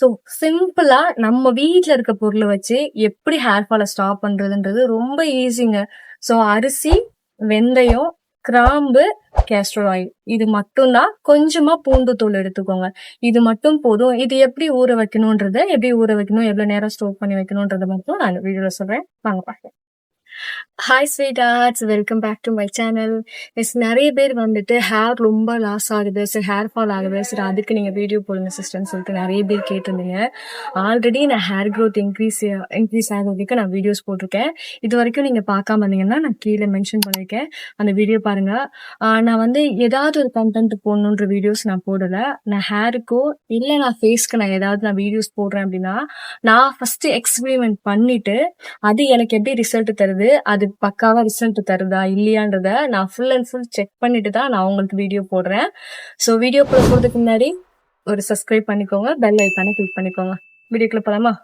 So சிம்பிளா நம்ம வீட்ல இருக்க பொருள வச்சு எப்படி ஹேர் ஃபால ஸ்டாப் பண்றதுன்றது ரொம்ப ஈஸிங்க. ஸோ அரிசி, வெந்தயம், கிராம்பு, கேஸ்டர் ஆயில் இது மட்டும் தான். கொஞ்சமா பூண்டு தூள் எடுத்துக்கோங்க. இது மட்டும் போதும். இது எப்படி ஊற வைக்கணும்ன்றத, எப்படி ஊற வைக்கணும், எவ்வளவு நேரம் ஸ்டோர் பண்ணி வைக்கணும்ன்றத மட்டும் நான் வீடியோல சொல்றேன். வாங்க பார்க்கலாம். Hi sweet arts, welcome back to my channel. நிறைய பேர் வந்துட்டு ஹேர் ரொம்ப லாஸ் ஆகுது, சரி ஹேர் ஃபால் ஆகுது, சரி அதுக்கு நீங்கள் வீடியோ போடுங்க சிஸ்டர்னு சொல்லிட்டு நிறைய பேர் கேட்டிருந்தீங்க. ஆல்ரெடி நான் ஹேர் க்ரோத் இன்க்ரீஸ் ஆகிறதுக்கு நான் வீடியோஸ் போட்டிருக்கேன். இது வரைக்கும் நீங்கள் பார்க்காம இருந்தீங்கன்னா நான் கீழே மென்ஷன் பண்ணியிருக்கேன், அந்த வீடியோ பாருங்கள். நான் வந்து ஏதாவது ஒரு கண்டென்ட் போடணுன்ற வீடியோஸ் நான் போடலை. நான் ஹேருக்கோ இல்லை நான் ஃபேஸ்க்கு நான் வீடியோஸ் போடுறேன் அப்படின்னா நான் ஃபஸ்ட்டு எக்ஸ்பெரிமெண்ட் பண்ணிவிட்டு அது எனக்கு எப்படி ரிசல்ட் தருது, அது பக்காவா ரிசல்ட் தருதா இல்லையான்றத நான் ஃபுல் அண்ட் ஃபுல் செக் பண்ணிட்டு தான் நான் உங்களுக்கு வீடியோ போடுறேன். ஸோ வீடியோக்குள்ள போறதுக்கு முன்னாடி ஒரு சப்ஸ்கிரைப் பண்ணிக்கோங்க, பெல் ஐக்கானை கிளிக் பண்ணிக்கோங்க. வீடியோக்குள்ள போலாமா?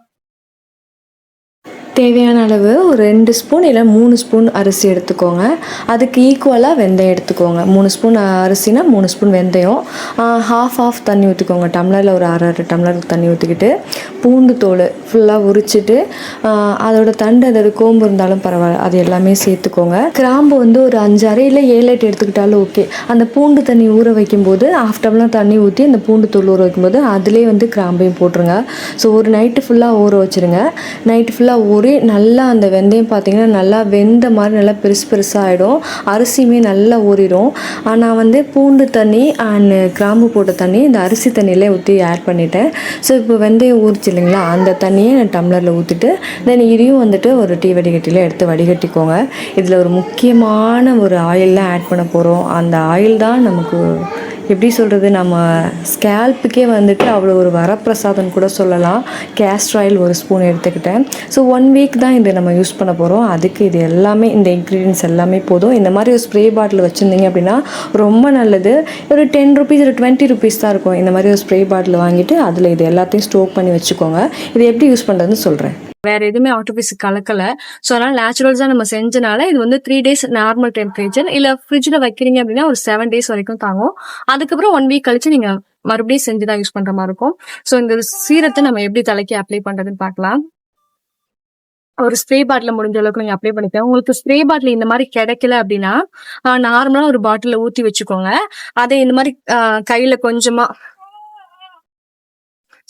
தேவையான அளவு ஒரு 2 ஸ்பூன் இல்லை 3 ஸ்பூன் அரிசி எடுத்துக்கோங்க. அதுக்கு ஈக்குவலாக வெந்தயம் எடுத்துக்கோங்க. 3 ஸ்பூன் அரிசினா 3 ஸ்பூன் வெந்தயம். ஹாஃப் தண்ணி ஊற்றிக்கோங்க. டம்ளரில் ஒரு அரை டம்ளர் தண்ணி ஊற்றிக்கிட்டு பூண்டு தோல் ஃபுல்லாக உரிச்சிட்டு அதோட தண்டு அதோட கோம்பு இருந்தாலும் பரவாயில்ல, அது எல்லாமே சேர்த்துக்கோங்க. கிராம்பு வந்து ஒரு 5 இல்லை 7 எடுத்துக்கிட்டாலும் ஓகே. அந்த பூண்டு தண்ணி ஊற வைக்கும்போது ஹாஃப் டம்ளர் தண்ணி ஊற்றி அந்த பூண்டு தூள் ஊற வைக்கும்போது அதிலே வந்து கிராம்பையும் போட்டுருங்க. ஸோ ஒரு நைட்டு ஃபுல்லாக ஊற வச்சுருங்க. நைட்டு ஃபுல்லாக ஊறி நல்லா அந்த வெந்தயம் பார்த்திங்கன்னா நல்லா வெந்த மாதிரி நல்லா பெருசாக ஆகிடும். அரிசியுமே நல்லா ஊறிடும். நான் வந்து பூண்டு தண்ணி அண்ட் கிராம்பு போட்ட தண்ணி இந்த அரிசி தண்ணியிலே ஊற்றி ஆட் பண்ணிட்டேன். ஸோ இப்போ வெந்தயம் ஊறிச்சு இல்லைங்களா, அந்த தண்ணியை நான் டம்ளரில் ஊற்றிட்டு தென் இதையும் வந்துட்டு ஒரு டீ வடிகட்டியில் எடுத்து வடிகட்டிக்கோங்க. இதில் ஒரு முக்கியமான ஒரு ஆயிலெலாம் ஆட் பண்ண போகிறோம். அந்த ஆயில் தான் நமக்கு எப்படி சொல்கிறது, நம்ம ஸ்கேல்ப்புக்கே வந்துட்டு அவ்வளோ ஒரு வரப்பிரசாதம் கூட சொல்லலாம். கேஸ்டர் ஆயில் ஒரு ஸ்பூன் எடுத்துக்கிட்டேன். ஸோ 1 வீக் தான் இதை நம்ம யூஸ் பண்ண போகிறோம். அதுக்கு இது எல்லாமே இந்த இன்க்ரீடியன்ஸ் எல்லாமே போதும். இந்த மாதிரி ஒரு ஸ்ப்ரே பாட்டில் வச்சுருந்தீங்க அப்படின்னா ரொம்ப நல்லது. ஒரு 10 ருபீஸ் இல்லை 20 ருபீஸ் தான் இருக்கும். இந்த மாதிரி ஒரு ஸ்ப்ரே பாட்டில் வாங்கிட்டு அதில் இது எல்லாத்தையும் ஸ்டோர் பண்ணி வச்சுக்கோங்க. இதை எப்படி யூஸ் பண்ணுறதுன்னு சொல்கிறேன். வேற எதுவுமே ஆர்டிஃபிஷியல் கலக்கல. ஸோ அதனால நேச்சுரல்ஸா நம்ம செஞ்சனால இது வந்து 3 டேஸ் நார்மல் டெம்பரேச்சர், இல்ல ஃப்ரிட்ஜ்ல வைக்கிறீங்க அப்படின்னா ஒரு 7 டேஸ் வரைக்கும் தாங்கும். அதுக்கப்புறம் 1 வீக் கழிச்சு நீங்க மறுபடியும் செஞ்சுதான் யூஸ் பண்ற மாதிரி இருக்கும். ஸோ இந்த சீரத்தை நம்ம எப்படி தலைக்கு அப்ளை பண்றதுன்னு பார்க்கலாம். ஒரு ஸ்ப்ரே பாட்டில் முடிஞ்ச அளவுக்கு நீங்க அப்ளை பண்ணிக்கலாம். உங்களுக்கு ஸ்ப்ரே பாட்டில் இந்த மாதிரி கிடைக்கல அப்படின்னா நார்மலா ஒரு பாட்டில ஊத்தி வச்சுக்கோங்க. அதை இந்த மாதிரி கையில கொஞ்சமா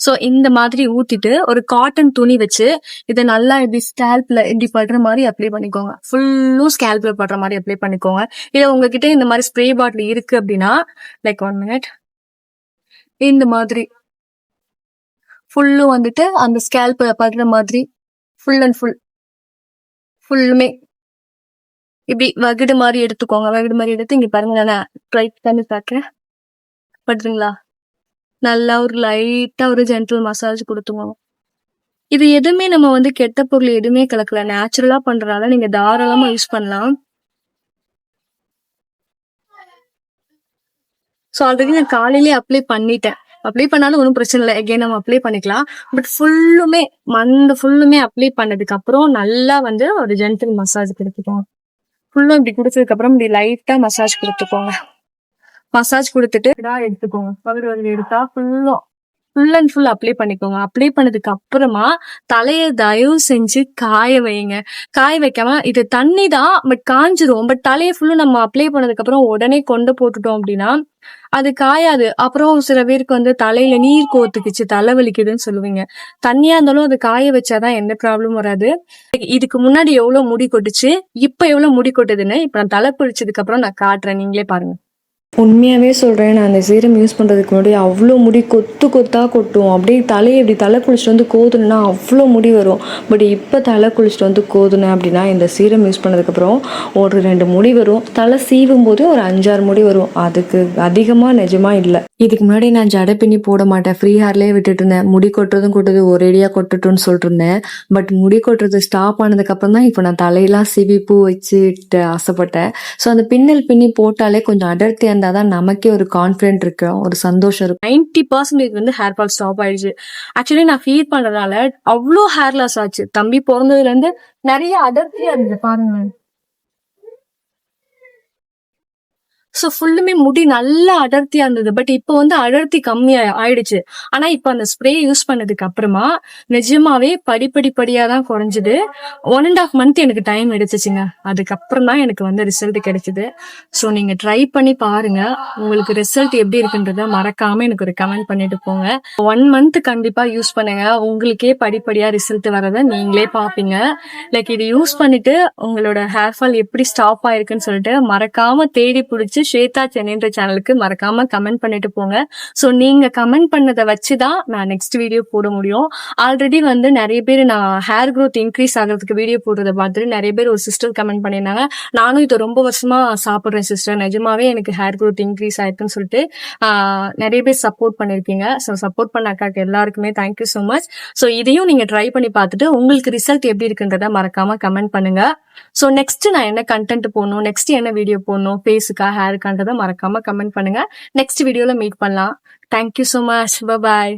ஸோ இந்த மாதிரி ஊத்திட்டு ஒரு காட்டன் துணி வச்சு இதை நல்லா இப்படி ஸ்கேல்ப்ல இப்படி படுற மாதிரி அப்ளை பண்ணிக்கோங்க. ஃபுல்லும் ஸ்கேல்ப்ல படுற மாதிரி அப்ளை பண்ணிக்கோங்க. இல்லை உங்ககிட்ட இந்த மாதிரி ஸ்ப்ரே பாட்டில் இருக்கு அப்படின்னா லைக் 1 மினிட் இந்த மாதிரி ஃபுல்லும் வந்துட்டு அந்த ஸ்கேல்ப்ல படுற மாதிரி ஃபுல் அண்ட் ஃபுல்லுமே இப்படி வகுடு மாதிரி எடுத்துக்கோங்க. வகுடு மாதிரி எடுத்து இங்க பாருங்க, நான் ட்ரை பண்ணி பார்க்குறேன். படுறீங்களா? நல்லா ஒரு லைட்டா ஒரு ஜென்டல் மசாஜ் கொடுத்துக்கோங்க. இது எதுவுமே நம்ம வந்து கெட்ட பொருள் எதுவுமே கலக்கல, நேச்சுரலா பண்றதால நீங்க தாராளமா யூஸ் பண்ணலாம். ஸோ ஆல்ரெடி நான் காலையிலேயே அப்ளை பண்ணிட்டேன். அப்ளை பண்ணாலும் ஒன்றும் பிரச்சனை இல்லை, எகைன் நம்ம அப்ளை பண்ணிக்கலாம். பட் ஃபுல்லுமே அப்ளை பண்ணதுக்கு அப்புறம் நல்லா வந்து ஒரு ஜென்டல் மசாஜ் கொடுத்துக்கோங்க. ஃபுல்லும் இப்படி கொடுத்ததுக்கு அப்புறம் இப்படி லைட்டா மசாஜ் கொடுத்துக்கோங்க. மசாஜ் கொடுத்துட்டு எடுத்துக்கோங்க. பகுதி எடுத்தா ஃபுல் அண்ட் ஃபுல் அப்ளை பண்ணிக்கோங்க. அப்ளை பண்ணதுக்கு அப்புறமா தலையை தயவு செஞ்சு காய வைங்க. காய வைக்காம இது தண்ணி தான், பட் காஞ்சிரும். பட் தலையை ஃபுல்லும் நம்ம அப்ளை பண்ணதுக்கு அப்புறம் உடனே கொண்டு போட்டுட்டோம் அப்படின்னா அது காயாது. அப்புறம் சில பேருக்கு வந்து தலையில நீர் கோத்துக்குச்சு, தலை வலிக்குதுன்னு சொல்லுவீங்க. தண்ணியா இருந்தாலும் அது காய வச்சாதான் எந்த ப்ராப்ளமும் வராது. இதுக்கு முன்னாடி எவ்வளவு முடி கொட்டுச்சு, இப்ப எவ்வளவு முடி கொட்டுதுன்னு இப்ப நான் தலை பிடிச்சதுக்கு அப்புறம் நான் காட்டுறேன், நீங்களே பாருங்க. உண்மையாகவே சொல்கிறேன், நான் அந்த சீரம் யூஸ் பண்ணுறதுக்கு முன்னாடி அவ்வளோ முடி கொத்தாக கொட்டும். அப்படியே தலையை இப்படி தலை குளிச்சுட்டு வந்து கோதுனா அவ்வளோ முடி வரும். பட் இப்போ தலை குளிச்சுட்டு வந்து கோதுனேன் அப்படின்னா இந்த சீரம் யூஸ் பண்ணதுக்கப்புறம் ஒரு 2 முடி வரும். தலை சீவும் போது ஒரு 5-6 முடி வரும். அதுக்கு அதிகமாக நிஜமாக இல்லை. இதுக்கு முன்னாடி நான் ஜடை பின்னி போட மாட்டேன், ஃப்ரீ ஹேர்லேயே விட்டுட்டு இருந்தேன். முடி கொட்டுறது ஒரேடியாக கொட்டுட்டுன்னு சொல்லிட்டு இருந்தேன். பட் முடி கொட்டுறது ஸ்டாப் ஆனதுக்கப்புறம் தான் இப்போ நான் தலையெல்லாம் சீவி பூ வச்சுட்டு ஆசைப்பட்டேன். ஸோ அந்த பின்னி போட்டாலே கொஞ்சம் அடர்த்தியாக இருந்தால் தான் நமக்கே ஒரு கான்ஃபிடென்ட் இருக்கு, ஒரு சந்தோஷம் இருக்கும். 90% வந்து ஹேர் ஃபால் ஸ்டாப் ஆயிடுச்சு. ஆக்சுவலி நான் ஃபீல் பண்றதால அவ்வளோ ஹேர் லாஸ் ஆச்சு. தம்பி பிறந்ததுல இருந்து நிறைய அடர்த்தியா இருந்தது பாருங்க. ஸோ ஃபுல்லுமே முடி நல்லா அடர்த்தியா இருந்தது. பட் இப்போ வந்து அடர்த்தி கம்மியா ஆயிடுச்சு. ஆனா இப்போ அந்த ஸ்ப்ரே யூஸ் பண்ணதுக்கு அப்புறமா நிஜமாவே படிப்படியா தான் குறைஞ்சது. 1.5 மந்த் எனக்கு டைம் எடுத்துச்சுங்க. அதுக்கப்புறம் தான் எனக்கு வந்து ரிசல்ட் கிடைச்சது. ஸோ நீங்க ட்ரை பண்ணி பாருங்க. உங்களுக்கு ரிசல்ட் எப்படி இருக்குன்றத மறக்காம எனக்கு ஒரு கமெண்ட் பண்ணிட்டு போங்க. 1 மந்த் கண்டிப்பா யூஸ் பண்ணுங்க. உங்களுக்கே படிப்படியா ரிசல்ட் வரத நீங்களே பாப்பீங்க. லைக் இது யூஸ் பண்ணிட்டு உங்களோட ஹேர் ஃபால் எப்படி ஸ்டாப் ஆயிருக்குன்னு சொல்லிட்டு மறக்காம தேடி பிடிச்சி ஸ்வேதா சென்னைன்ற சேனலுக்கு மறக்காம கமெண்ட் பண்ணிட்டு போங்க. ஸோ நீங்க கமெண்ட் பண்ணதை வச்சுதான் நான் நெக்ஸ்ட் வீடியோ போட முடியும். ஆல்ரெடி வந்து நிறைய பேர் நான் ஹேர் க்ரோத் இன்க்ரீஸ் ஆகிறதுக்கு வீடியோ போடுறத பார்த்துட்டு நிறைய பேர் ஒரு சிஸ்டர் கமெண்ட் பண்ணியிருந்தாங்க, நானும் இது ரொம்ப வருஷமா சாப்பிட்றேன் சிஸ்டர், நிஜமாவே எனக்கு ஹேர் க்ரோத் இன்க்ரீஸ் ஆயிருக்குன்னு சொல்லிட்டு நிறைய பேர் சப்போர்ட் பண்ணிருக்கீங்க. ஸோ சப்போர்ட் பண்ண அக்காக்கு எல்லாருக்குமே தேங்க்யூ ஸோ மச். ஸோ இதையும் நீங்க ட்ரை பண்ணி பார்த்துட்டு உங்களுக்கு ரிசல்ட் எப்படி இருக்குன்றத மறக்காம கமெண்ட் பண்ணுங்க. ஸோ நெக்ஸ்ட் நான் என்ன கண்டென்ட் போடணும், நெக்ஸ்ட் என்ன வீடியோ போடணும், ஃபேஸுக்கா ஹேருக்கான்றதை மறக்காம கமெண்ட் பண்ணுங்க. நெக்ஸ்ட் வீடியோல மீட் பண்ணலாம். Thank you so much. பாய்.